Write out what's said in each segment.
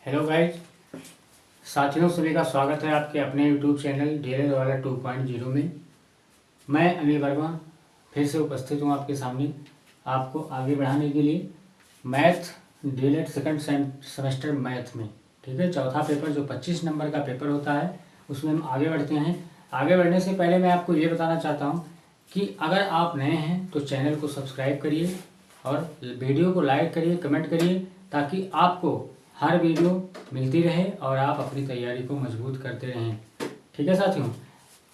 Hello guys, साथियों सभी का स्वागत है आपके अपने यूट्यूब चैनल डीएलएल वाला 2.0 में। मैं अनिल वर्मा फिर से उपस्थित हूँ आपके सामने आपको आगे बढ़ाने के लिए math DElEd second semester math में। ठीक है, चौथा पेपर जो 25 नंबर का पेपर होता है उसमें हम आगे बढ़ते हैं। आगे बढ़ने से पहले मैं आपको ये बताना चाहता हूँ कि अगर आप नए हैं तो चैनल को सब्सक्राइब करिए और वीडियो को लाइक करिए, कमेंट करिए, ताकि आपको हर वीडियो मिलती रहे और आप अपनी तैयारी को मजबूत करते रहें। ठीक है साथियों,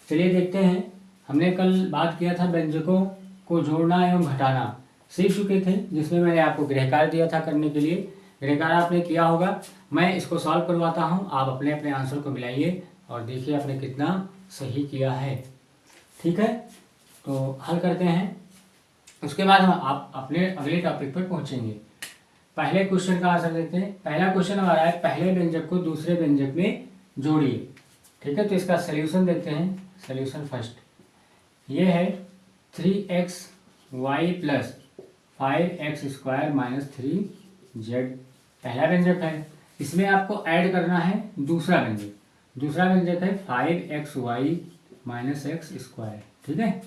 चलिए देखते हैं। हमने कल बात किया था व्यंजकों को जोड़ना एवं घटाना सीख चुके थे, जिसमें मैंने आपको गृहकार्य दिया था करने के लिए। गृहकार्य आपने किया होगा, मैं इसको सॉल्व करवाता हूँ, आप अपने अपने आंसर को मिलाइए और देखिए आपने कितना सही किया है। ठीक है, तो हल करते हैं, उसके बाद हम आप अपने अगले टॉपिक पर पहुँचेंगे। पहले क्वेश्चन का आंसर देते हैं। पहला क्वेश्चन हमारा है पहले व्यंजक को दूसरे व्यंजक में जोड़िए। ठीक है, तो इसका सलूशन देखते हैं। सलूशन फर्स्ट ये है 3xy plus 5x² minus 3z पहला व्यंजक है। इसमें आपको ऐड करना है दूसरा व्यंजक। दूसरा व्यंजक है 5xy माइनस x²। ठीक है,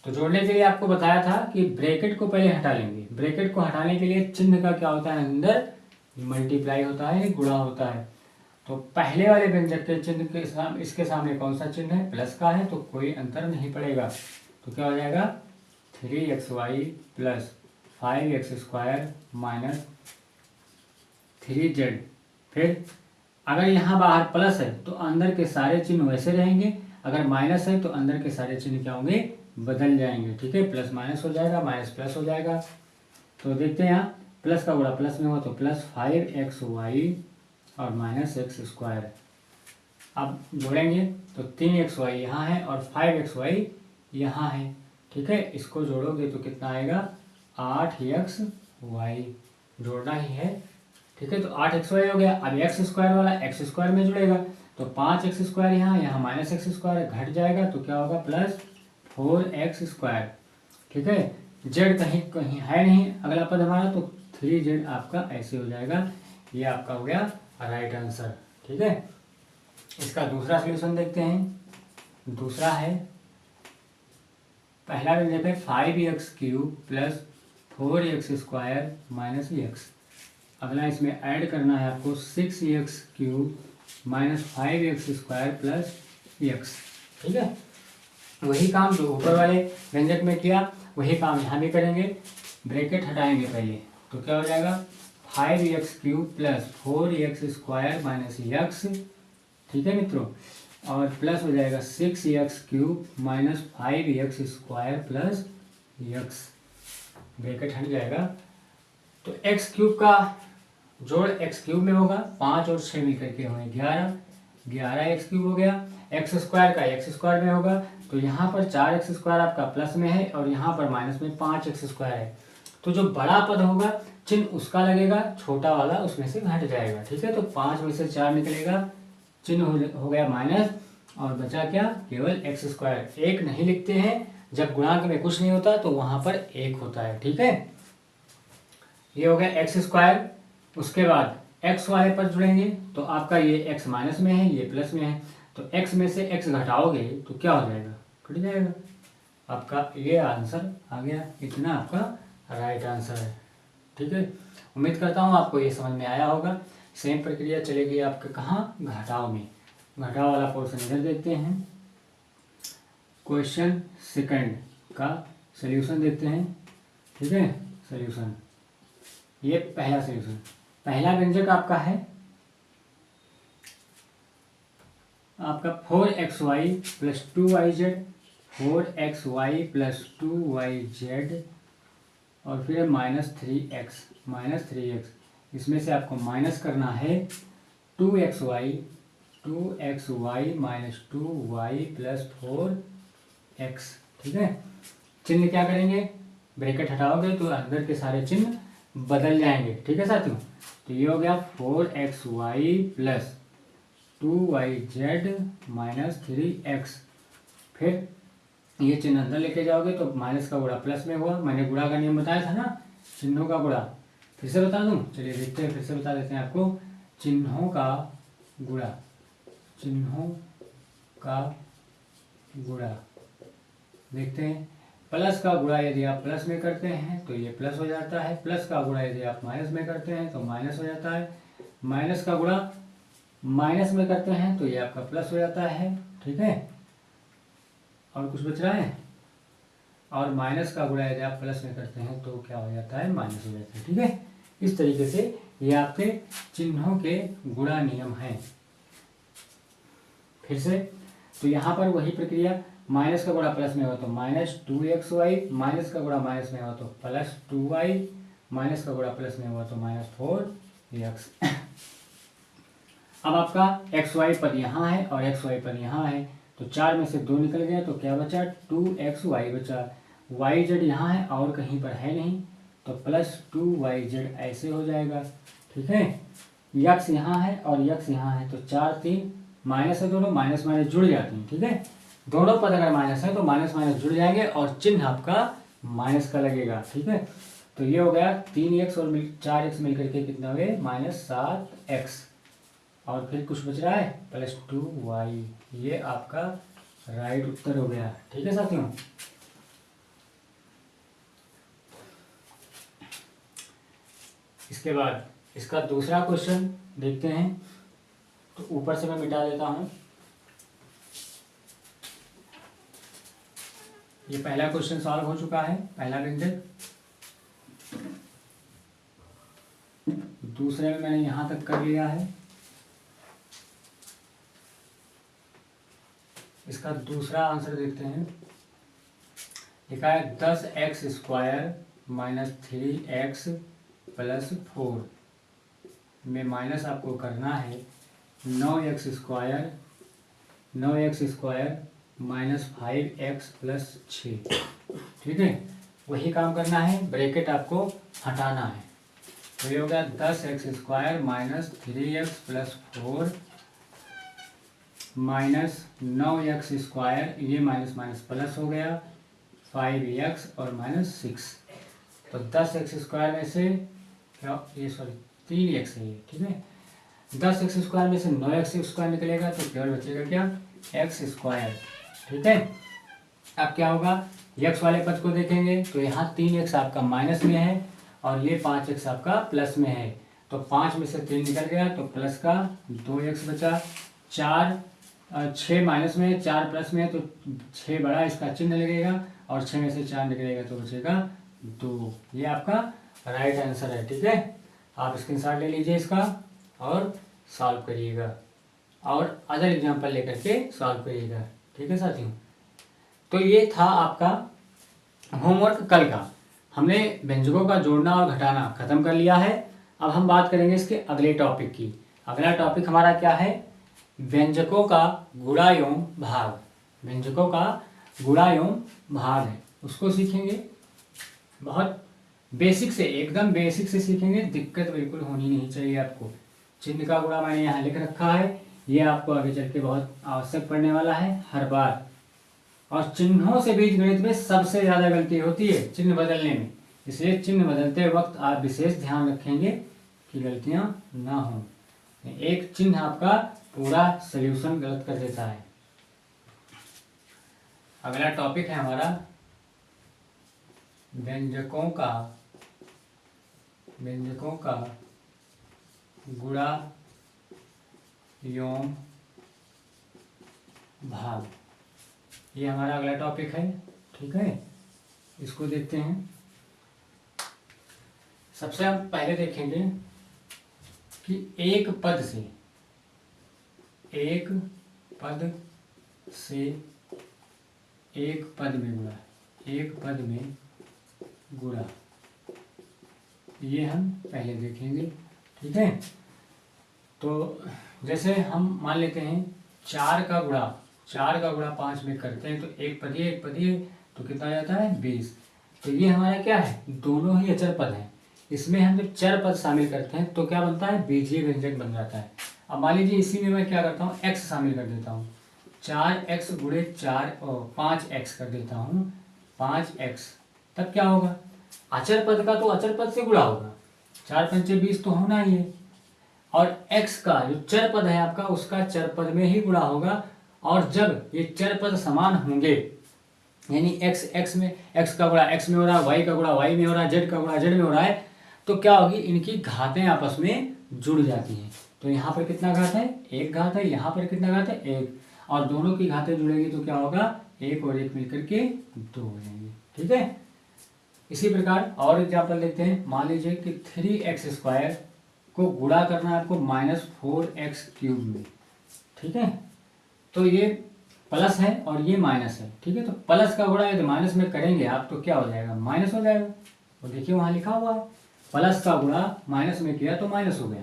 तो जोड़ने के लिए आपको बताया था कि ब्रैकेट को पहले हटा लेंगे। ब्रैकेट को हटाने के लिए चिन्ह का क्या होता है, अंदर मल्टीप्लाई होता है, गुणा होता है। तो पहले वाले व्यंजक के चिन्ह के सामने, इसके सामने कौन सा चिन्ह है, प्लस का है, तो कोई अंतर नहीं पड़ेगा। तो क्या हो जाएगा 3xy plus 5x² minus 3z। फिर अगर यहाँ बाहर प्लस है तो अंदर के सारे चिन्ह वैसे रहेंगे, अगर माइनस है तो अंदर के सारे चिन्ह क्या होंगे, बदल जाएंगे। ठीक है, प्लस माइनस हो जाएगा, माइनस प्लस हो जाएगा। तो देखते हैं यहाँ प्लस का गुणा प्लस में हो तो प्लस 5xy और माइनस x²। अब जोड़ेंगे तो 3xy यहाँ है और 5xy यहाँ है। ठीक है, इसको जोड़ोगे तो कितना आएगा 8xy। जोड़ना ही है। ठीक है, तो 8xy हो गया। अब x² वाला x² में जुड़ेगा तो 5x² यहाँ, यहाँ माइनस x² घट जाएगा तो क्या होगा प्लस 4x²। ठीक है, z कहीं कहीं है नहीं अगला पद हमारा, तो 3z आपका ऐसे हो जाएगा। ये आपका हो गया राइट आंसर। ठीक है, इसका दूसरा सलूशन देखते हैं। दूसरा है पहला व्यंजक है 5x³ plus 4x² minus x। अगला इसमें ऐड करना है आपको 6x³ minus 5x² plus x। ठीक है, वही काम जो ऊपर वाले व्यंजक में किया वही काम यहाँ भी करेंगे। ब्रैकेट हटाएंगे पहले तो क्या हो जाएगा 5x³ plus 4x² minus x। ठीक है मित्रों, और प्लस हो जाएगा 6x³ minus 5x² plus x। Bracket हट जाएगा तो x³ का जोड़ x³ में होगा, 5 और 6 मिलकर के होंगे 11 x³ हो गया। x² का x² में होगा तो यहाँ पर 4x² आपका प्लस में है और यहाँ पर माइनस में 5x² है। तो जो बड़ा पद होगा चिन्ह उसका लगेगा, छोटा वाला उसमें से घट जाएगा। ठीक है, तो 5 में से 4 निकलेगा, चिन्ह हो गया माइनस और बचा क्या, केवल x²। एक नहीं लिखते हैं, जब गुणांक में कुछ नहीं होता तो वहां पर एक होता है। ठीक है, ये हो गया x²। उसके बाद x वाले पर जुड़ेंगे तो आपका ये x माइनस में है, ये प्लस में है, तो x में से x घटाओगे तो क्या हो जाएगा, कट जाएगा। आपका ये आंसर आ गया, इतना आपका राइट आंसर है। ठीक है, उम्मीद करता हूँ आपको ये समझ में आया होगा। सेम प्रक्रिया चलेगी आपके कहाँ, घटाव में। घटाव वाला पोर्शन इधर देखते हैं। क्वेश्चन सेकंड का सल्यूशन देखते हैं। ठीक है, सल्यूशन ये पहला सल्यूशन। पहला व्यंजक आपका है आपका 4xy plus 2yz, 4xy plus 2yz और फिर माइनस 3x। इसमें से आपको माइनस करना है 2xy minus 2y plus 4x। ठीक है, चिन्ह क्या करेंगे, ब्रैकेट हटाओगे तो अंदर के सारे चिन्ह बदल जाएंगे। ठीक है साथियों, तो ये हो गया 4xy plus 2yz minus 3x। फिर ये चिन्ह अंदर लेके जाओगे तो माइनस का गुणा प्लस में हुआ। मैंने गुणा का नियम बताया था ना, चिन्हों का गुणा। फिर से बता दूं, चलिए देखते हैं, फिर से बता देते हैं आपको। चिन्हों का गुणा, चिन्हों का गुणा। देखते हैं, प्लस का गुणा यदि आप प्लस में करते हैं तो ये प्लस हो जाता है, प्लस का गुणा यदि आप माइनस में करते हैं तो माइनस हो जाता है, माइनस का गुणा माइनस में करते हैं तो ये आपका प्लस हो जाता है। ठीक है, और कुछ बच रहा है, और माइनस का गुणा यदि आप प्लस में करते हैं तो क्या हो जाता है, माइनस हो जाता है। ठीक है, इस तरीके से ये आपके चिन्हों के गुणा नियम हैं। फिर से, तो यहाँ पर वही प्रक्रिया, माइनस का गुणा प्लस में हो तो -2xy, माइनस का गुणा माइनस में हो तो +2y, माइनस का गुणा प्लस में हुआ तो -4x। अब आपका xy पद यहाँ है और xy पद यहाँ है, तो 4 में से 2 निकल गया तो क्या बचा, 2xy बचा। yz यहाँ है और कहीं पर है नहीं, तो +2yz ऐसे हो जाएगा। ठीक है, यक्स यहाँ है और यक्स यहाँ है, तो 4 3 माइनस है, दोनों माइनस माइनस जुड़ जाती हैं। ठीक है, दोनों पद अगर माइनस है तो माइनस माइनस जुड़ जाएंगे और चिन्ह आपका माइनस का लगेगा। ठीक है, तो ये हो गया 3x और 4x मिलकर के कितना हो गए, -7x, और फिर कुछ बच रहा है +2y। ये आपका राइट उत्तर हो गया। ठीक है साथियों, इसके बाद इसका दूसरा क्वेश्चन देखते हैं। तो ऊपर से मैं मिटा देता हूं, ये पहला क्वेश्चन सॉल्व हो चुका है, पहला व्यंजक। दूसरे में मैंने यहां तक कर लिया है। इसका दूसरा आंसर देखते हैं। लिखा है 10x² - 3x + 4 में माइनस आपको करना है 9x² -5x + 6। ठीक है, वही काम करना है, ब्रैकेट आपको हटाना है। तो ये हो गया 10x² - 3x + 4 -9x², ये माइनस माइनस प्लस हो गया, 5x और -6। तो 10x² में से क्या, ये सॉरी 3x है ये। ठीक है, 10x² में से 9x² निकलेगा तो केवल बचेगा क्या, x²। ठीक है, अब क्या होगा, x वाले पद को देखेंगे तो यहाँ 3x आपका माइनस में है और ये 5x आपका प्लस में है, तो 5 में से 3 निकल गया तो प्लस का 2x बचा। 6 माइनस में है, 4 प्लस में है, तो 6 बड़ा इसका चिन्ह लगेगा और 6 में से 4 निकलेगा तो बचेगा 2। ये आपका राइट आंसर है। ठीक है, आप स्क्रीनशॉट ले लीजिए इसका और सॉल्व करिएगा, और अदर एग्जाम्पल लेकर के सॉल्व करिएगा। ठीक है साथियों, तो ये था आपका होमवर्क कल का। हमने व्यंजकों का जोड़ना और घटाना खत्म कर लिया है। अब हम बात करेंगे इसके अगले टॉपिक की। अगला टॉपिक हमारा क्या है, व्यंजकों का गुणा एवं भाग। व्यंजकों का गुणा एवं भाग है, उसको सीखेंगे। बहुत बेसिक से, एकदम बेसिक से सीखेंगे, दिक्कत बिल्कुल होनी नहीं चाहिए आपको। चिन्ह का गुणा मैंने यहाँ लिख रखा है, ये आपको आगे चल के बहुत आवश्यक पड़ने वाला है हर बार। और चिन्हों से बीजगणित में सबसे ज़्यादा गलती होती है चिन्ह बदलने में, इसलिए चिन्ह बदलते वक्त आप विशेष ध्यान रखेंगे कि गलतियां ना हों। एक चिन्ह आपका पूरा सॉल्यूशन गलत कर देता है। अगला टॉपिक है हमारा व्यंजकों का गुणा एवं भाग। ये हमारा अगला टॉपिक है। ठीक है, इसको देखते हैं। सबसे हम पहले देखेंगे कि एक पद से एक पद में गुणा, ये हम पहले देखेंगे। ठीक है, तो जैसे हम मान लेते हैं 4 का गुणा 5 में करते हैं तो एक पद तो कितना जाता है 20। तो ये हमारा क्या है, दोनों ही अचर पद हैं। इसमें हम जब चर पद शामिल करते हैं तो क्या बनता है, बीजीय व्यंजक बन जाता है। अब मान लीजिए इसी में मैं क्या करता हूँ, x शामिल कर देता हूँ। 4x गुणे 5x कर देता हूँ, 5x। तब क्या होगा, अचर पद का तो अचर पद से गुणा होगा, 4 पंचे 20 तो होना ही है। और x का जो चर पद है आपका उसका चर पद में ही गुणा होगा। और जब ये चर पद समान होंगे, यानी x में x का गुणा x में हो रहा है, y का गुणा y में हो रहा है, z का गुणा z में हो रहा है, तो क्या होगी, इनकी घातें आपस में जुड़ जाती हैं। तो यहाँ पर कितना घात है, एक घात है, यहाँ पर कितना घात है, एक, और दोनों की घातें जुड़ेगी तो क्या होगा, एक और एक मिलकर के 2 हो जाएंगे। ठीक है, इसी प्रकार और एग्जाम्पल देखते हैं। मान लीजिए कि 3x² को गुणा करना है आपको -4x³ में। ठीक है, तो ये प्लस है और ये माइनस है। ठीक है, तो प्लस का गुणा यदि माइनस में करेंगे आप तो क्या हो जाएगा, माइनस हो जाएगा। तो देखिए वहां लिखा हुआ है प्लस का गुणा माइनस में किया तो माइनस हो गया,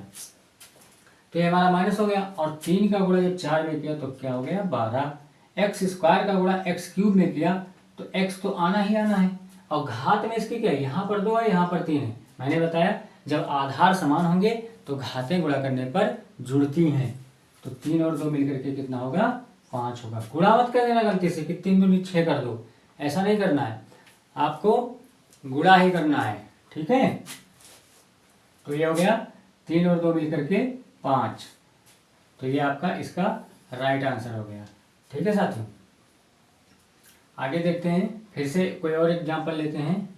तो ये हमारा माइनस हो गया। और 3 का गुणा जब 4 में किया तो क्या हो गया, 12। x² का गुणा x³ में किया तो x तो आना ही आना है, और घात में इसकी क्या है, यहाँ पर 2 है, यहाँ पर 3 है। मैंने बताया जब आधार समान होंगे तो घातें गुणा करने पर जुड़ती हैं। तो 3 और 2 मिलकर के कितना होगा, 5 होगा। गुणा मत कर देना गलती से कि 3 दूनी 6 कर दो, ऐसा नहीं करना है, आपको गुणा ही करना है। ठीक है, तो ये हो गया 3 और 2 मिलकर के 5, तो ये आपका इसका राइट आंसर हो गया। ठीक है साथियों, आगे देखते हैं, फिर से कोई और एग्जांपल लेते हैं।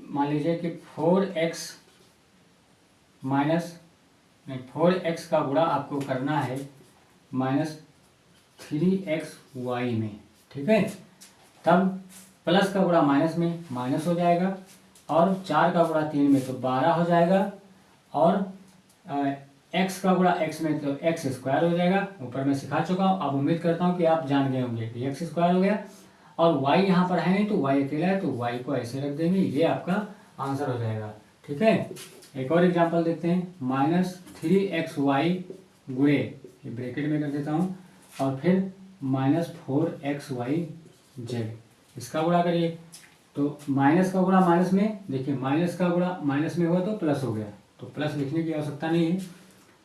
मान लीजिए कि 4x का गुणा आपको करना है -3xy में। ठीक है, तब प्लस का गुणा माइनस में माइनस हो जाएगा, और 4 का गुणा 3 में तो 12 हो जाएगा, और x का गुणा x में तो x² हो जाएगा। ऊपर मैं सिखा चुका हूँ, अब उम्मीद करता हूँ कि आप जान गए होंगे कि x² हो गया, और y यहाँ पर है नहीं तो y अकेला है, तो y को ऐसे रख देंगे, ये आपका आंसर हो जाएगा। ठीक है, एक और एग्जांपल देखते हैं। -3xy गुणे, ये ब्रैकेट में कर देता हूँ, और फिर -4xyz, इसका गुणा करिए तो माइनस का गुणा माइनस में, देखिए माइनस का गुणा माइनस में हुआ तो प्लस हो गया, तो प्लस लिखने की आवश्यकता नहीं है।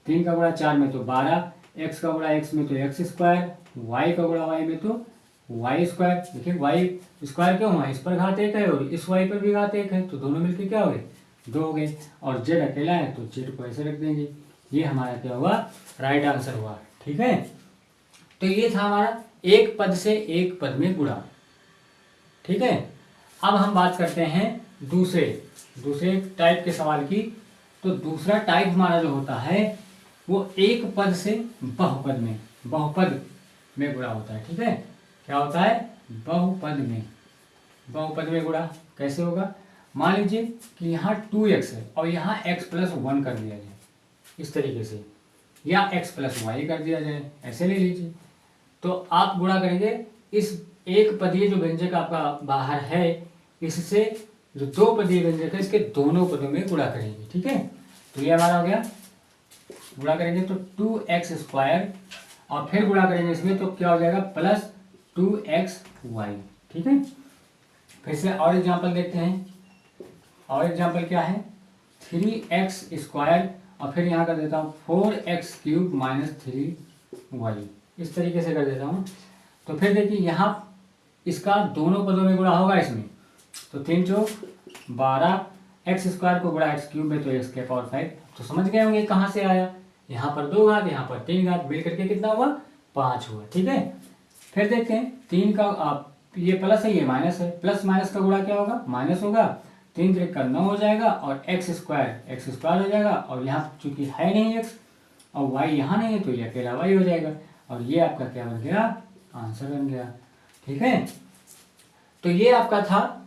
3 का गुणा 4 में तो 12, x का गुणा x में तो x², y का गुणा y में तो y²। देखिए y² क्यों हुआ, इस पर घात 1 है और इस y पर भी घात 1 है, तो दोनों मिलकर क्या हो गए, 2 हो गए। और z अकेला है तो z को ऐसे रख देंगे, ये हमारा क्या हुआ, राइट आंसर हुआ। ठीक है, तो ये था हमारा एक पद से एक पद में गुणा। ठीक है, अब हम बात करते हैं दूसरे टाइप के सवाल की। तो दूसरा टाइप हमारा जो होता है वो एक पद से बहुपद में गुणा होता है। ठीक है, क्या होता है, बहुपद में गुणा कैसे होगा। मान लीजिए कि यहाँ 2x है और यहाँ x+1 कर दिया जाए इस तरीके से, या x+y कर दिया जाए, ऐसे ले लीजिए। तो आप गुणा करेंगे इस एक पदीय जो व्यंजक आपका बाहर है, इससे जो 2 पदीय व्यंजक है इसके दोनों पदों में गुणा करेंगे। ठीक है, तो ये हमारा हो गया, गुणा करेंगे तो 2x² और फिर गुणा करेंगे इसमें तो क्या हो जाएगा, +2xy। ठीक है, फिर से और एग्जांपल देखते हैं। और एग्जांपल क्या है, 3x² और फिर यहाँ कर देता हूँ 4x³ - 3y, इस तरीके से कर देता हूँ। तो फिर देखिए यहाँ इसका दोनों पदों में गुणा होगा इसमें, तो 3 चौक 12, x² को गुणा x³ में तो x⁵। तो समझ गए होंगे कहाँ से आया, यहाँ पर 2 घात, यहाँ पर 3 घात, मिल करके कितना हुआ, 5 हुआ। ठीक है, फिर देखते हैं 3 का आप ये प्लस है ये माइनस है, प्लस माइनस का गुणा क्या होगा, माइनस होगा। 3 3 का 9 हो जाएगा और x² हो जाएगा, और यहाँ चूंकि है नहीं x और y यहाँ नहीं है तो ये अकेला y हो जाएगा, और ये आपका क्या बन गया, आंसर बन गया। ठीक है, तो ये आपका था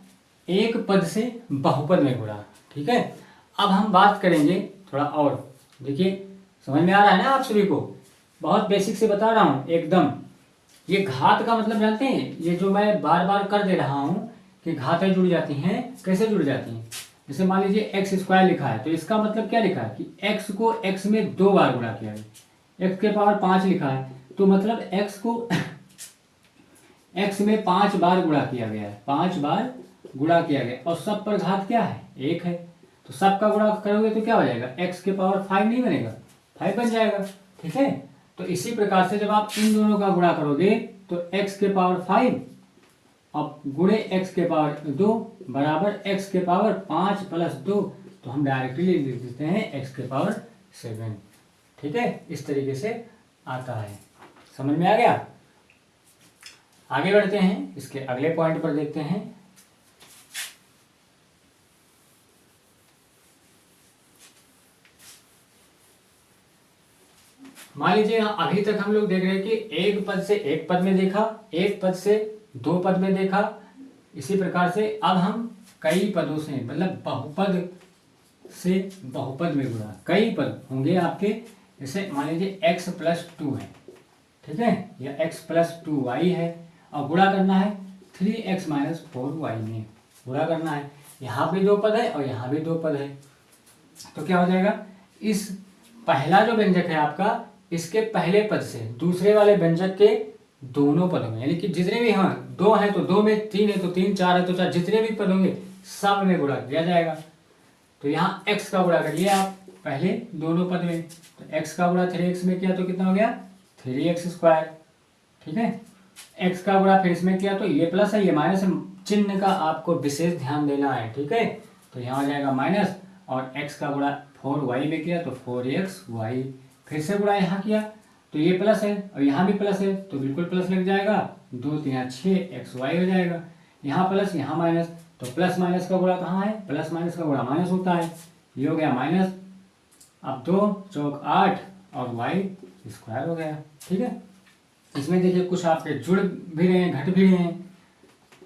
एक पद से बहुपद में गुणा। ठीक है, अब हम बात करेंगे थोड़ा और, देखिए समझ में आ रहा है ना आप सभी को, बहुत बेसिक से बता रहा हूँ एकदम। ये घात का मतलब जानते हैं, ये जो मैं बार बार कर दे रहा हूँ कि घातें जुड़ जाती हैं, कैसे जुड़ जाती हैं। जैसे मान लीजिए x² लिखा है तो इसका मतलब क्या लिखा है कि x को x में 2 बार गुणा किया है, x के पावर 5 लिखा है तो मतलब x को x में 5 बार गुणा किया गया है, 5 बार गुणा किया गया, और सब पर घात क्या है, 1 है। तो सब का गुणा करोगे तो क्या हो जाएगा, x के पावर 5 नहीं बनेगा, 5 बन जाएगा। ठीक है, तो इसी प्रकार से जब आप इन दोनों का गुणा करोगे तो x के पावर 5 और गुणे x के पावर 2 बराबर x के पावर 5 + 2, तो तो हम डायरेक्टली लिख देते हैं x के पावर 7। ठीक है, इस तरीके से आता है। समझ में आ गया? आगे बढ़ते हैं, इसके अगले पॉइंट पर देखते हैं। मान लीजिए अभी तक हम लोग देख रहे हैं कि एक पद से एक पद में देखा, एक पद से दो पद में देखा। इसी प्रकार से अब हम कई पदों से, मतलब बहुपद से बहुपद में गुणा, कई पद होंगे आपके। जैसे मान लीजिए x+2 है, ठीक है, या x+2y है, और गुणा करना है 3x - 4y में गुणा करना है। यहाँ भी दो पद है और यहाँ भी दो पद है, तो क्या हो जाएगा, इस पहला जो व्यंजक है आपका, इसके पहले पद से दूसरे वाले व्यंजक के दोनों पदों में, यानी कि जितने भी हैं, दो हैं तो दो में, तीन है तो तीन, चार है तो चार, जितने भी पद होंगे सब में गुणा किया जाएगा। तो यहाँ x का गुणा करिए आप पहले दोनों पद में, तो x का गुणा 3x में किया तो कितना हो गया, 3x²। ठीक है, x का गुणा फिर इसमें किया तो ये प्लस है, ये माइनस है, चिन्ह का आपको विशेष ध्यान देना है। ठीक है, तो यहाँ हो जाएगा माइनस, और x का गुणा 4y में किया तो 4xy, फिर से गुणा यहाँ किया तो ये प्लस है और यहाँ भी प्लस है, तो बिल्कुल प्लस लग जाएगा, 2 3 6xy हो जाएगा। यहाँ प्लस यहाँ माइनस, तो प्लस माइनस का गुणा कहाँ है, प्लस माइनस का गुणा माइनस होता है, ये हो गया माइनस। अब 2 चौक 8 और y² हो गया। ठीक है, इसमें देखिए कुछ आपके जुड़ भी रहे हैं, घट भी रहे हैं।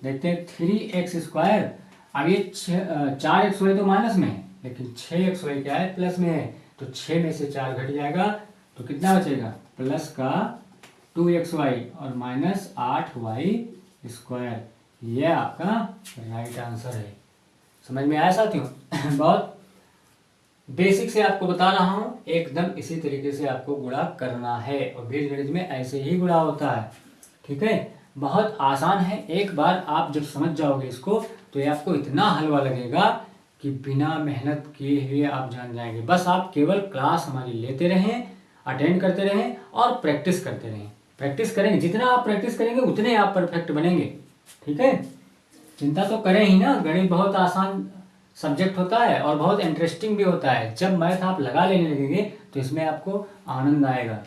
देखते हैं 3x²। अब ये 4xy तो माइनस में है, लेकिन 6xy क्या है, प्लस में है, तो 6 में से 4 घट जाएगा तो कितना बचेगा, प्लस का 2xy और माइनस 8y²। ये आपका राइट आंसर है। समझ में आया साथियों? बहुत बेसिक से आपको बता रहा हूँ, एकदम इसी तरीके से आपको गुणा करना है, और बीजगणित में ऐसे ही गुणा होता है। ठीक है, बहुत आसान है। एक बार आप जब समझ जाओगे इसको, तो ये आपको इतना हलवा लगेगा कि बिना मेहनत किए हुए आप जान जाएंगे। बस आप केवल क्लास हमारी लेते रहें, अटेंड करते रहें और प्रैक्टिस करते रहें। प्रैक्टिस करेंगे, जितना आप प्रैक्टिस करेंगे उतने आप परफेक्ट बनेंगे। ठीक है, चिंता तो करें ही ना, गणित बहुत आसान सब्जेक्ट होता है और बहुत इंटरेस्टिंग भी होता है। जब मैथ आप लगा लेने लगेंगे तो इसमें आपको आनंद आएगा।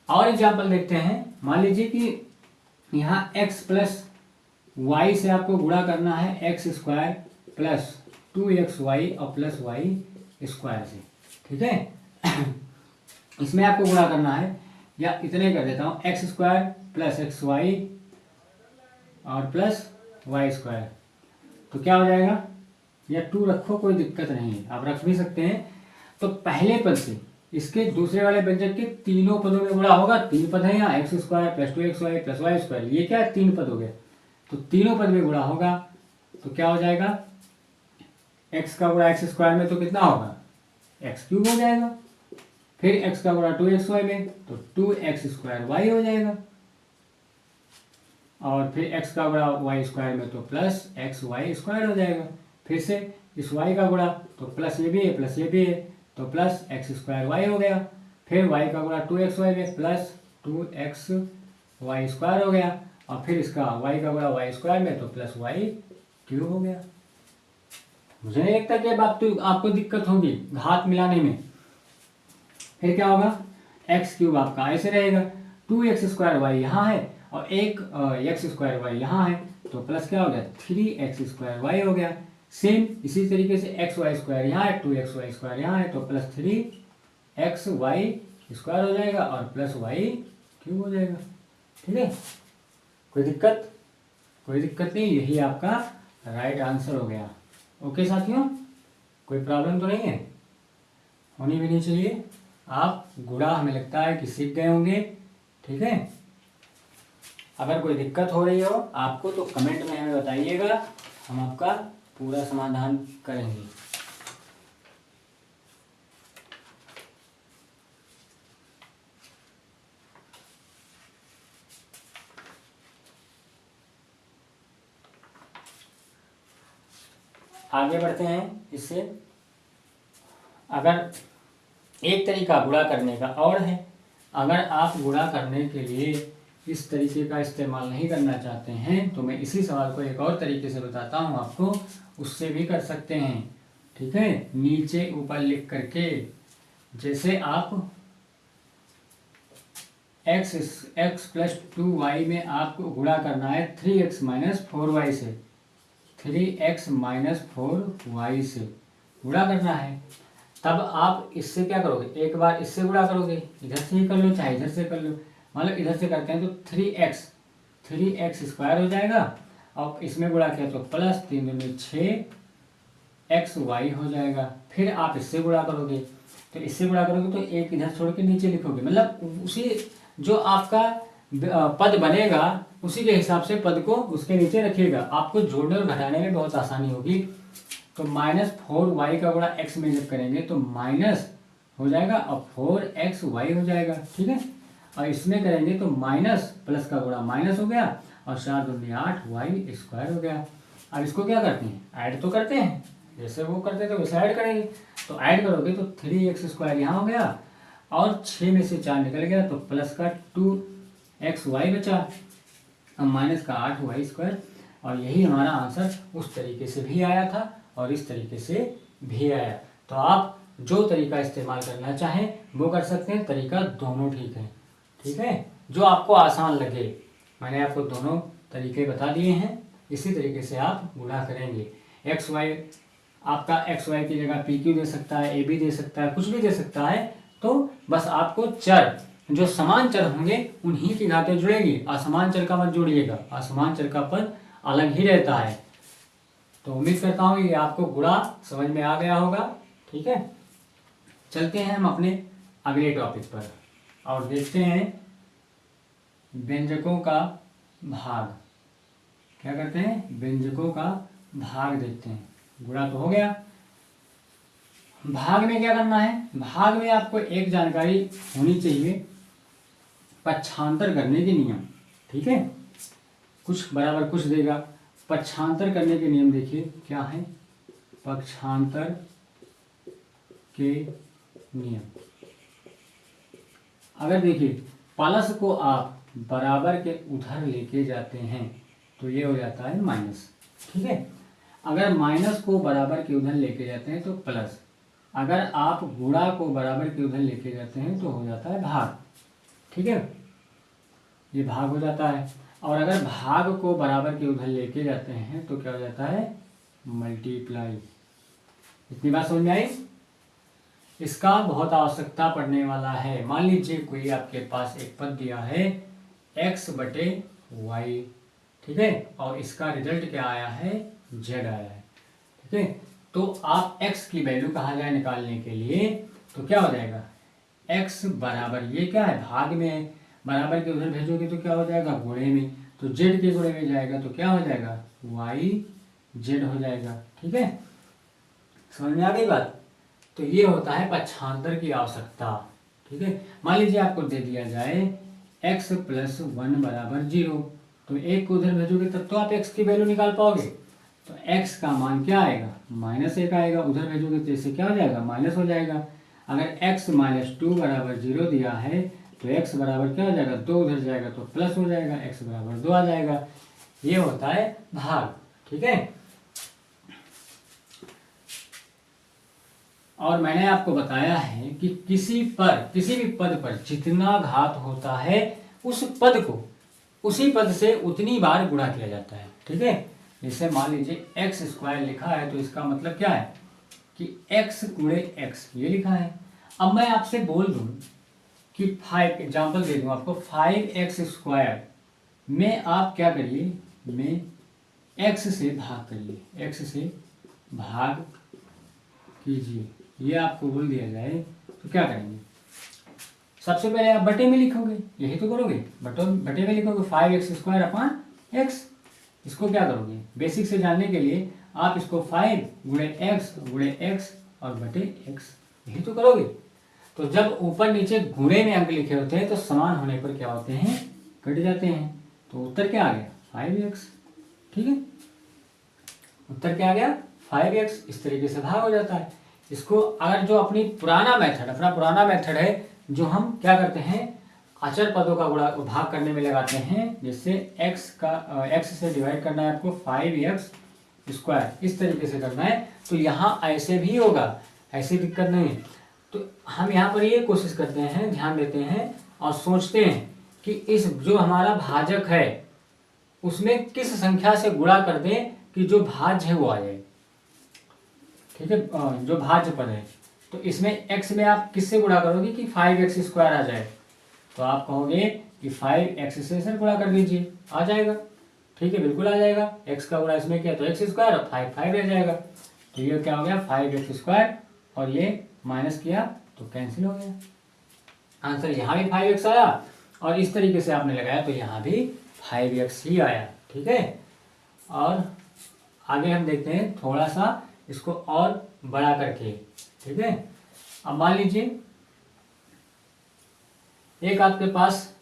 और एग्जाम्पल देखते हैं। मान लीजिए कि यहाँ x+y से आपको गुणा करना है x² + 2xy और प्लस y² से। ठीक है, इसमें आपको गुणा करना है, या इतने कर देता हूँ, x² + xy और प्लस y²। तो क्या हो जाएगा, या 2 रखो, कोई दिक्कत नहीं है, आप रख भी सकते हैं। तो पहले पद से इसके दूसरे वाले व्यंजक के तीनों पदों में गुणा होगा। 3 पद है यहाँ, x² + 2xy + y², ये क्या है, 3 पद हो गए, तो तीनों पद में गुणा होगा। तो क्या हो जाएगा, x का गुणा x² में तो कितना होगा, x³ हो जाएगा, फिर x का गुणा 2xy में तो 2x² हो जाएगा, और फिर x का गुणा y² में तो प्लस xy² हो जाएगा। फिर से इस y का गुणा, तो प्लस ये भी है प्लस ये भी है, तो प्लस x² हो गया। फिर y का गुणा 2xy में प्लस 2xy² हो गया, और फिर इसका y का गुणा y² में तो प्लस y³ हो गया। मुझे नहीं लगता कि अब आपको दिक्कत होगी घात मिलाने में। फिर क्या होगा, x³ आपका ऐसे रहेगा, 2x² यहाँ है और एक x² यहाँ है, तो प्लस क्या हो गया, 3x² हो गया। सेम इसी तरीके से xy² यहाँ है, 2xy² यहाँ है, तो प्लस 3xy² हो जाएगा और प्लस y³ हो जाएगा। ठीक है, कोई दिक्कत? कोई दिक्कत नहीं, यही आपका राइट आंसर हो गया। ओके साथियों, कोई प्रॉब्लम तो नहीं है, होनी भी नहीं चाहिए। आप गुणा हमें लगता है कि सीख गए होंगे। ठीक है, अगर कोई दिक्कत हो रही हो आपको तो कमेंट में हमें बताइएगा, हम आपका पूरा समाधान करेंगे। आगे बढ़ते हैं। इससे अगर एक तरीका गुणा करने का और है, अगर आप गुणा करने के लिए इस तरीके का इस्तेमाल नहीं करना चाहते हैं तो मैं इसी सवाल को एक और तरीके से बताता हूँ आपको, उससे भी कर सकते हैं। ठीक है, नीचे ऊपर लिख करके। जैसे आप x प्लस 2y में आपको गुणा करना है 3x माइनस 4y से, 3x माइनस 4y से गुणा करना है। तब आप इससे क्या करोगे, एक बार इससे गुणा करोगे, इधर से ही कर लो चाहे इधर से कर लो। मतलब इधर से करते हैं तो 3x स्क्वायर हो जाएगा, और इसमें गुणा किया तो प्लस 3 दूनी 6xy हो जाएगा। फिर आप इससे गुणा करोगे, तो इससे गुणा करोगे तो एक इधर छोड़ के नीचे लिखोगे, मतलब उसी जो आपका पद बनेगा उसी के हिसाब से पद को उसके नीचे रखिएगा। आपको जोड़ने और घटाने में बहुत आसानी होगी। तो -4y का गुणा x में जब करेंगे तो माइनस हो जाएगा और 4xy हो जाएगा, ठीक है। और इसमें करेंगे तो माइनस प्लस का गुणा माइनस हो गया और 4 दूनी 8y स्क्वायर हो गया। अब इसको क्या करते हैं, ऐड तो करते हैं, जैसे वो करते थे वैसे ऐड करेंगे। तो ऐड करोगे तो 3x स्क्वायर यहाँ हो गया और 6 में से 4 निकल गया तो प्लस का 2xy बचा और माइनस का 8y स्क्वायर। और यही हमारा आंसर उस तरीके से भी आया था और इस तरीके से भी आया। तो आप जो तरीका इस्तेमाल करना चाहें वो कर सकते हैं, तरीका दोनों ठीक है, ठीक है, जो आपको आसान लगे। मैंने आपको दोनों तरीके बता दिए हैं, इसी तरीके से आप गुणा करेंगे। xy आपका xy की जगह pq दे सकता है, ab दे सकता है, कुछ भी दे सकता है। तो बस आपको चर जो समान चर होंगे उन्हीं की घातें जुड़ेगी, असमान चर का मत जोड़िएगा, असमान चर का पद अलग ही रहता है। तो उम्मीद करता हूँ ये आपको गुणा समझ में आ गया होगा, ठीक है। चलते हैं हम अपने अगले टॉपिक पर और देखते हैं व्यंजकों का भाग। क्या करते हैं, व्यंजकों का भाग देखते हैं। गुणा तो हो गया, भाग में क्या करना है, भाग में आपको एक जानकारी होनी चाहिए, पक्षांतर करने के नियम, ठीक है। कुछ बराबर कुछ देगा, पक्षांतर करने के नियम देखिए क्या है, पक्षांतर के नियम। अगर देखिए प्लस को आप बराबर के उधर लेके जाते हैं तो ये हो जाता है माइनस, ठीक है। अगर माइनस को बराबर के उधर लेके जाते हैं तो प्लस, अगर आप गुणा को बराबर के उधर लेके जाते हैं तो हो जाता है भाग, ठीक है, ये भाग हो जाता है। और अगर भाग को बराबर के उधर लेके जाते हैं तो क्या हो जाता है, मल्टीप्लाई। इतनी बात समझ में आई। इसका बहुत आवश्यकता पड़ने वाला है। मान लीजिए कोई आपके पास एक पद दिया है x/y, ठीक है, और इसका रिजल्ट क्या आया है, z आया है, ठीक है। तो आप x की वैल्यू कहाँ जाए निकालने के लिए, तो क्या हो जाएगा, x बराबर, ये क्या है भाग में है, बराबर के उधर भेजोगे तो क्या हो जाएगा, गुणे में, तो z के गुणे में जाएगा तो क्या हो जाएगा, yz हो जाएगा, ठीक है। समझ में आ गई बात। तो ये होता है पक्षांतर की आवश्यकता, ठीक है। मान लीजिए आपको दे दिया जाए x + 1 = 0, तो एक को उधर भेजोगे तब तो आप x की वैल्यू निकाल पाओगे। तो x का मान क्या आएगा, -1 आएगा, उधर भेजोगे तो इससे क्या हो जाएगा, माइनस हो जाएगा। अगर x - 2 = 0 दिया है तो x बराबर क्या हो जाएगा, 2 उधर जाएगा तो प्लस हो जाएगा, x बराबर 2 आ जाएगा। ये होता है भाग, ठीक है। और मैंने आपको बताया है कि किसी भी पद पर जितना घात होता है उस पद को उसी पद से उतनी बार गुणा किया जाता है, ठीक है। जैसे मान लीजिए x² लिखा है तो इसका मतलब क्या है कि x गुणे x ये लिखा है। अब मैं आपसे बोल दूं कि 5 एग्जाम्पल दे दूं आपको, 5x² में आप क्या करिए, में x से भाग करिए, x से भाग कीजिए, ये आपको बोल दिया जाए तो क्या करेंगे, सबसे पहले आप बटे में लिखोगे, यही तो करोगे, बटे में लिखोगे 5x² x। इसको क्या करोगे, बेसिक से जानने के लिए आप इसको 5 गुणे x और बटे x, यही तो करोगे। तो जब ऊपर नीचे गुणे में अंक लिखे होते हैं तो समान होने पर क्या होते हैं, कट जाते हैं। तो उत्तर क्या आ गया, 5x, ठीक है। उत्तर क्या आ गया, 5x। इस तरीके से भाग हो जाता है। इसको अगर जो अपना पुराना मेथड है, जो हम क्या करते हैं, अचर पदों का गुणा भाग करने में लगाते हैं, जिससे x से डिवाइड करना है आपको 5x स्क्वायर, इस तरीके से करना है। तो यहाँ ऐसे भी होगा, ऐसी दिक्कत नहीं है। तो हम यहाँ पर ये कोशिश करते हैं, ध्यान देते हैं और सोचते हैं कि इस जो हमारा भाजक है उसमें किस संख्या से गुणा कर दें कि जो भाज्य है वो आ जाए। ठीक है, जो भाज्य पद है, तो इसमें x में आप किससे गुणा करोगे कि 5x स्क्वायर आ जाए। तो आप कहोगे कि 5x से सर गुणा कर दीजिए, आ जाएगा। ठीक है, बिल्कुल आ जाएगा। x का गुणा इसमें किया तो x स्क्वायर और 5 रह जाएगा। तो ये क्या हो गया 5x स्क्वायर, और ये माइनस किया तो कैंसिल हो गया। आंसर यहाँ भी 5x आया, और इस तरीके से आपने लगाया तो यहाँ भी 5x ही आया। ठीक है, और आगे हम देखते हैं थोड़ा सा इसको और बड़ा करके। ठीक है, अब मान लीजिए एक आपके पास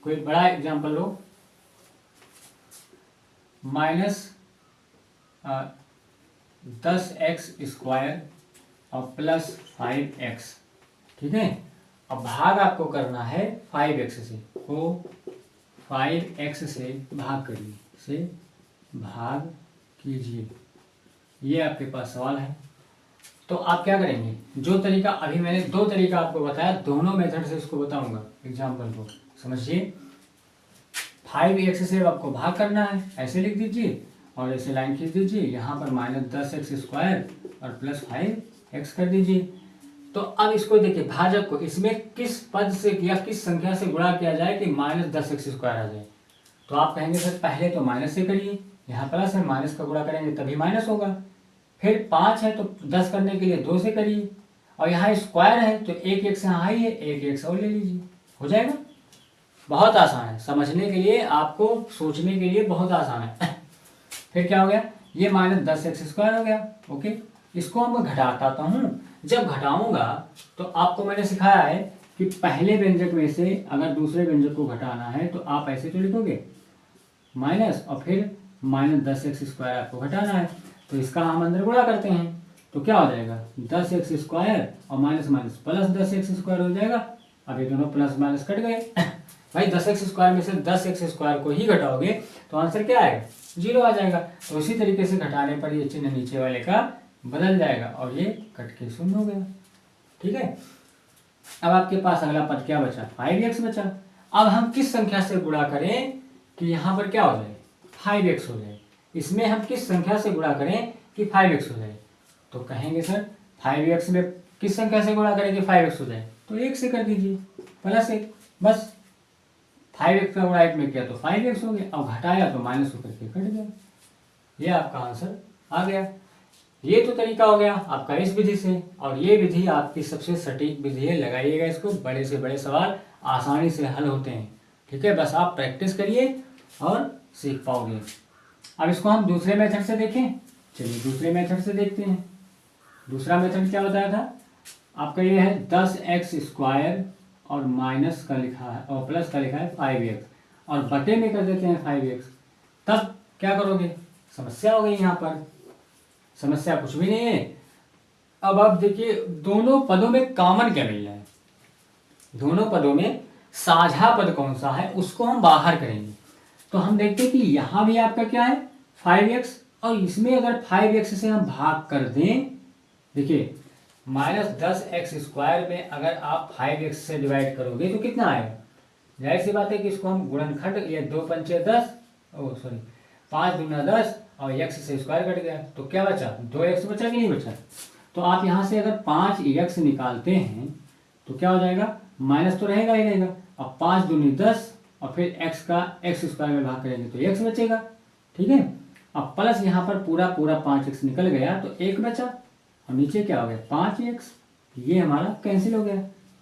कोई बड़ा एग्जांपल लो, -10x स्क्वायर और +5x। ठीक है, अब भाग आपको करना है 5x से, तो 5x से भाग करिए, से भाग कीजिए। ये आपके पास सवाल है। तो आप क्या करेंगे, जो तरीका अभी मैंने 2 तरीका आपको बताया, दोनों मेथड से इसको बताऊंगा एग्जाम्पल को, समझिए। 5x से आपको भाग करना है, ऐसे लिख दीजिए और ऐसे लाइन खींच दीजिए। यहाँ पर -10x स्क्वायर और +5x कर दीजिए। तो अब इसको देखिए, भाजक को इसमें किस पद से या किस संख्या से गुणा किया जाए कि -10x स्क्वायर आ जाए। तो आप कहेंगे सर पहले तो माइनस से करिए, यहाँ प्लस है, माइनस का गुणा करेंगे तभी माइनस होगा। फिर 5 है तो 10 करने के लिए 2 से करिए, और यहाँ स्क्वायर है तो एक x यहाँ ही है, एक x और ले लीजिए, हो जाएगा। बहुत आसान है, समझने के लिए, आपको सोचने के लिए बहुत आसान है। फिर क्या हो गया, ये -10x स्क्वायर हो गया। ओके, इसको हम घटाता हूँ। जब घटाऊंगा तो आपको मैंने सिखाया है कि पहले व्यंजक में से अगर दूसरे व्यंजक को घटाना है तो आप ऐसे तो लिखोगे माइनस, और फिर -10x स्क्वायर आपको घटाना है, तो इसका हम अंदर गुणा करते हैं। तो क्या हो जाएगा 10x स्क्वायर और माइनस माइनस +10x स्क्वायर हो जाएगा। अब ये दोनों प्लस माइनस कट गए। भाई 10x स्क्वायर में से 10x स्क्वायर को ही घटाओगे तो आंसर क्या आएगा, 0 आ जाएगा। तो उसी तरीके से घटाने पर ये चिन्ह नीचे वाले का बदल जाएगा और ये कट के 0 हो गया। ठीक है, अब आपके पास अगला पद क्या बचा, 5x बचा। अब हम किस संख्या से गुणा करें कि यहाँ पर क्या हो जाए 5x हो जाए। इसमें हम किस संख्या से गुणा करें कि 5x हो जाए। तो कहेंगे सर 5x में किस संख्या से गुणा करें कि 5x हो जाए, तो 1 से कर दीजिए, +1, बस। 5x का गुणा 1 में किया तो 5x हो गया, अब घटाया तो माइनस होकर के कट गया। ये आपका आंसर आ गया। ये तो तरीका हो गया आपका इस विधि से, और ये विधि आपकी सबसे सटीक विधि है। लगाइएगा इसको, बड़े से बड़े सवाल आसानी से हल होते हैं। ठीक है, बस आप प्रैक्टिस करिए और सीख पाओगे। अब इसको हम दूसरे मेथड से देखें। चलिए दूसरे मेथड से देखते हैं। दूसरा मेथड क्या बताया था आपका, ये है 10x स्क्वायर और माइनस का लिखा है और प्लस का लिखा है 5x, और बटे में कर देते हैं 5x। तब क्या करोगे, समस्या हो गई। यहाँ पर समस्या कुछ भी नहीं है। अब आप देखिए दोनों पदों में कॉमन क्या मिल रहा है, दोनों पदों में साझा पद कौन सा है उसको हम बाहर करेंगे। तो हम देखते हैं कि यहाँ भी आपका क्या है 5x, और इसमें अगर 5x से हम भाग कर दें, देखिए -10x स्क्वायर में अगर आप 5x से डिवाइड करोगे तो कितना आएगा। जाहिर सी बात है कि इसको हम गुणनखंड, ये 2 पंचे 10, 5 दूना 10 और x से स्क्वायर कट गया तो क्या बचा, 2x बचा कि नहीं बचा। तो आप यहाँ से अगर 5x निकालते हैं तो क्या हो जाएगा, माइनस तो रहेगा ही रहेगा। अब 5 दूनी 10 और फिर x का x स्क्वायर में भाग करेंगे तो x बचेगा। ठीक है, अब प्लस यहाँ पर पूरा 5x निकल गया तो 1 बचा, और नीचे क्या हो गया 5x, ये हमारा कैंसिल हो गया।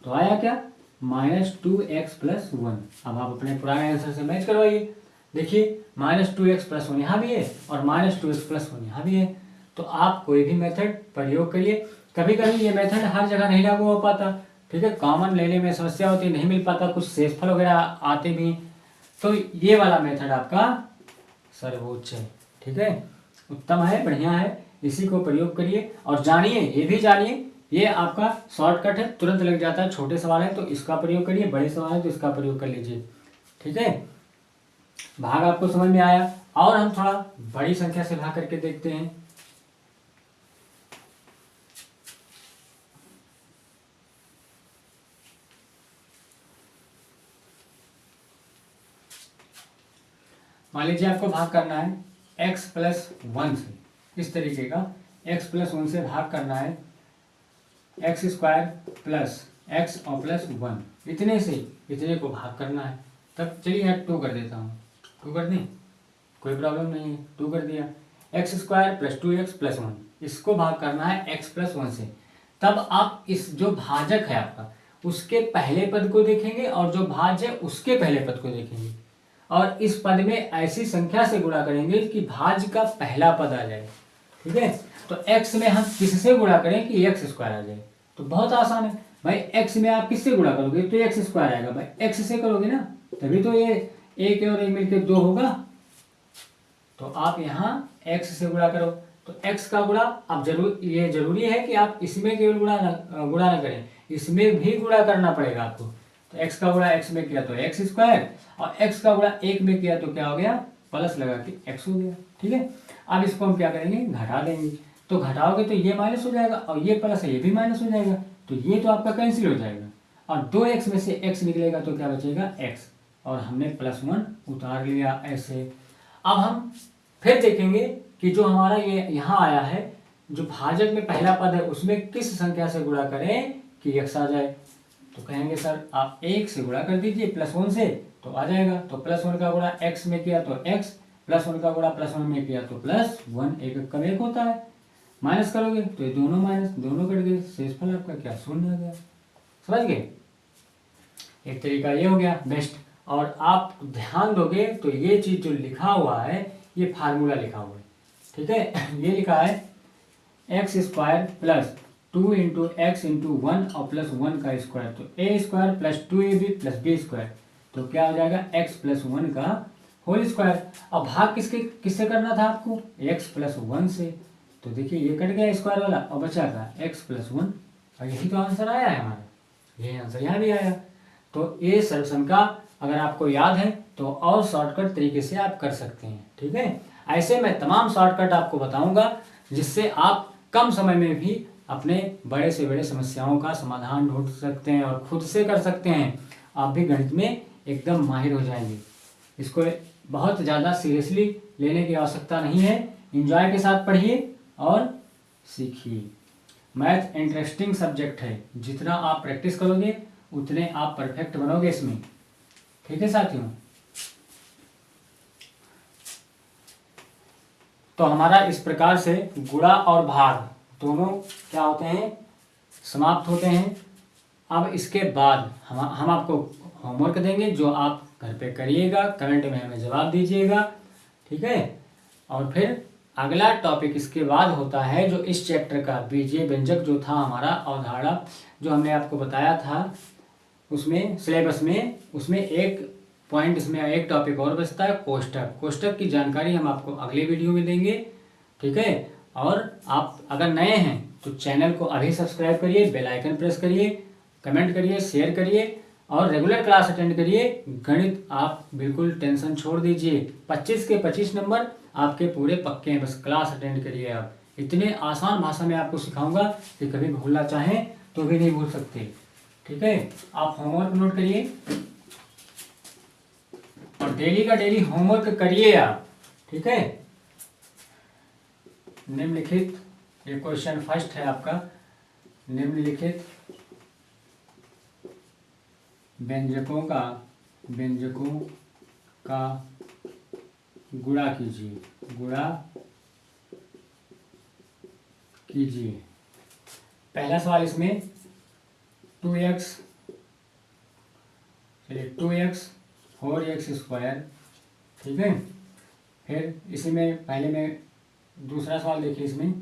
तो आया क्या -2x + 1। अब आप अपने पुराने आंसर से मैच करवाइए। देखिए -2x + 1 यहाँ भी है और -2x + 1 यहाँ भी है। तो आप कोई भी मेथड प्रयोग करिए। कभी कभी ये मेथड हर जगह नहीं लागू हो पाता। ठीक है, कॉमन लेने में समस्या होती है, नहीं मिल पाता, कुछ शेषफल वगैरह आते भी, तो ये वाला मेथड आपका सर्वोच्च है। ठीक है, उत्तम है, बढ़िया है, इसी को प्रयोग करिए। और जानिए, ये भी जानिए, ये आपका शॉर्टकट है, तुरंत लग जाता है। छोटे सवाल है तो इसका प्रयोग करिए, बड़े सवाल है तो इसका प्रयोग कर लीजिए। ठीक है, भाग आपको समझ में आया। और हम थोड़ा बड़ी संख्या से भाग करके देखते हैं। मान लीजिए आपको भाग करना है x+1 से, इस तरीके का x+1 से भाग करना है, x² प्लस x और +1 इतने से इतने को भाग करना है। तब चलिए यार 2 कर देता हूँ, 2 कर दें, कोई प्रॉब्लम नहीं है, 2 कर दिया। x² + 2x + 1 इसको भाग करना है x+1 से। तब आप इस जो भाजक है आपका उसके पहले पद को देखेंगे और जो भाज्य है उसके पहले पद को देखेंगे, और इस पद में ऐसी संख्या से गुणा करेंगे कि भाज्य का पहला पद आ जाए। ठीक है, तो x में हम किससे गुणा करें कि x² आ जाए। तो बहुत आसान है भाई, x में आप किससे गुणा करोगे तो x² आएगा भाई, x से करोगे ना, तभी तो ये एक और एक मिलकर 2 होगा। तो आप यहाँ x से गुणा करो, तो x का गुणा अब ये जरूरी है कि आप इसमें केवल गुणा ना करें, इसमें भी गुणा करना पड़ेगा आपको। तो x का गुणा x में किया तो x² और x का गुणा 1 में किया तो क्या हो गया, प्लस लगा के x हो गया। ठीक है, अब इसको हम क्या करेंगे, घटा देंगे। तो घटाओगे तो ये माइनस हो जाएगा और ये प्लस है ये भी माइनस हो जाएगा, तो ये तो आपका कैंसिल हो जाएगा और 2x में से x निकलेगा तो क्या बचेगा x, और हमने +1 उतार लिया ऐसे। अब हम फिर देखेंगे कि जो हमारा ये यहाँ आया है, जो भाजक में पहला पद है उसमें किस संख्या से गुणा करें कि x आ जाए। तो कहेंगे सर आप 1 से गुणा कर दीजिए +1 से तो आ जाएगा। तो +1 का गुणा x में किया तो x, +1 का गुणा +1 में किया तो +1, एक कम एक होता है। माइनस करोगे तो ये दोनों माइनस, दोनों कट गए, शेषफल आपका क्या, 0 आ गया। समझ गए, एक तरीका ये हो गया बेस्ट। और आप ध्यान दोगे तो ये चीज जो लिखा हुआ है ये फार्मूला लिखा हुआ है। ठीक है, ये लिखा है x² + 2 × x × 1 और +1 का स्क्वायर, तो a² + 2ab + b², तो क्या हो जाएगा x+1 का होल स्क्वायर। अब भाग किससे करना था आपको, x+1 से, तो देखिए ये कट गया स्क्वायर वाला और बचा था x+1, और यही तो आंसर आया है हमारा, ये आंसर यहाँ भी आया। तो ये सॉल्यूशन का अगर आपको याद है तो और शॉर्टकट तरीके से आप कर सकते हैं। ठीक है, ऐसे मैं तमाम शॉर्टकट आपको बताऊंगा जिससे आप कम समय में भी अपने बड़े से बड़े समस्याओं का समाधान ढूंढ सकते हैं और खुद से कर सकते हैं। आप भी गणित में एकदम माहिर हो जाएंगे। इसको बहुत ज़्यादा सीरियसली लेने की आवश्यकता नहीं है, एंजॉय के साथ पढ़िए और सीखिए। मैथ इंटरेस्टिंग सब्जेक्ट है, जितना आप प्रैक्टिस करोगे उतने आप परफेक्ट बनोगे इसमें। ठीक है साथियों, तो हमारा इस प्रकार से गुणा और भाग दोनों क्या होते हैं, समाप्त होते हैं। अब इसके बाद हम आपको होमवर्क देंगे जो आप घर पे करिएगा, कमेंट में हमें जवाब दीजिएगा। ठीक है, और फिर अगला टॉपिक इसके बाद होता है जो इस चैप्टर का बीजीय व्यंजक जो था हमारा अवधारणा जो हमने आपको बताया था उसमें सिलेबस में, उसमें एक पॉइंट, इसमें एक टॉपिक और बचता है कोष्ठक। कोष्ठक की जानकारी हम आपको अगले वीडियो में देंगे। ठीक है, और आप अगर नए हैं तो चैनल को अभी सब्सक्राइब करिए, बेल आइकन प्रेस करिए, कमेंट करिए, शेयर करिए और रेगुलर क्लास अटेंड करिए। गणित आप बिल्कुल टेंशन छोड़ दीजिए, 25 के 25 नंबर आपके पूरे पक्के हैं, बस क्लास अटेंड करिए। आप इतने आसान भाषा में आपको सिखाऊंगा कि कभी भूलना चाहें तो भी नहीं भूल सकते। ठीक है, आप होमवर्क नोट करिए और डेली का डेली होमवर्क करिए आप। ठीक है, निम्नलिखित ये क्वेश्चन फर्स्ट है आपका, निम्नलिखित व्यंजकों का गुणा कीजिए। पहला सवाल इसमें 2x 4x²। ठीक है, फिर इसी में पहले में दूसरा सवाल देखिए, इसमें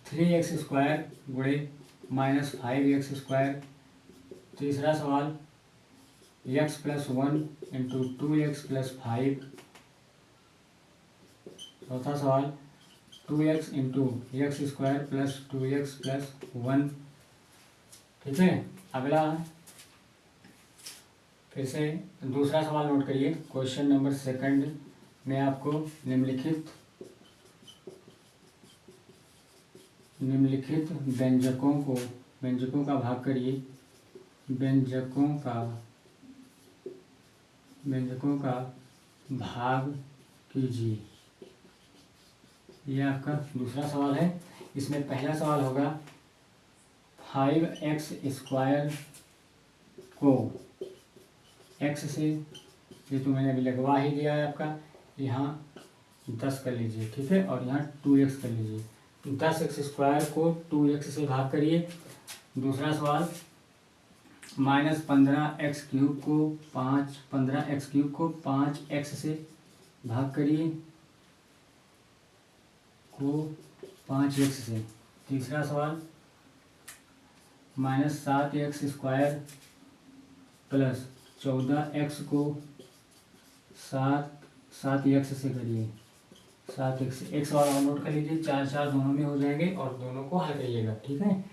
3x² गुणे -5x²। तीसरा सवाल x+1 × 2x + 5। चौथा सवाल 2x × x² + 2x + 1। ठीक है, अगला फिर से दूसरा सवाल नोट करिए। क्वेश्चन नंबर 2 में आपको निम्नलिखित व्यंजकों का भाग करिए। व्यंजकों का भाग कीजिए, ये आपका दूसरा सवाल है। इसमें पहला सवाल होगा 5x² को x से, ये तो मैंने अभी लगवा ही दिया है आपका, यहाँ 10 कर लीजिए, ठीक है, और यहाँ 2x कर लीजिए। 10x² को 2x से भाग करिए। दूसरा सवाल -15x³ को 5x से भाग करिए, को 5x से। तीसरा सवाल -7x² प्लस 14x को 7x से करिए। 7x एक सवाल और नोट कर लीजिए, 4 दोनों में हो जाएंगे और दोनों को हल करिएगा, ठीक है।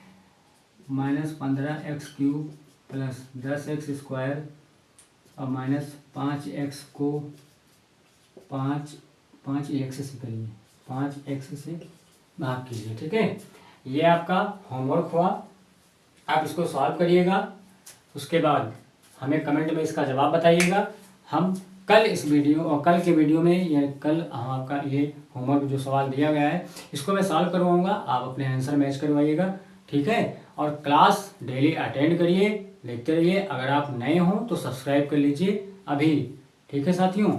-15x³ प्लस 10x² और -5x को 5x से करिए, 5x से भाग कीजिए, ठीक है। ये आपका होमवर्क हुआ, आप इसको सॉल्व करिएगा। उसके बाद हमें कमेंट में इसका जवाब बताइएगा। हम कल इस वीडियो और कल के वीडियो में या कल हम आपका ये होमवर्क जो सवाल दिया गया है इसको मैं सॉल्व करवाऊँगा, आप अपने आंसर मैच करवाइएगा, ठीक है। और क्लास डेली अटेंड करिए, लिखते रहिए। अगर आप नए हों तो सब्सक्राइब कर लीजिए अभी, ठीक है साथियों।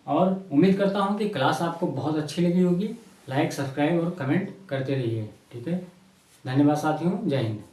और उम्मीद करता हूँ कि क्लास आपको बहुत अच्छी लगी होगी। लाइक, सब्सक्राइब और कमेंट करते रहिए, ठीक है। धन्यवाद साथियों, जय हिंद।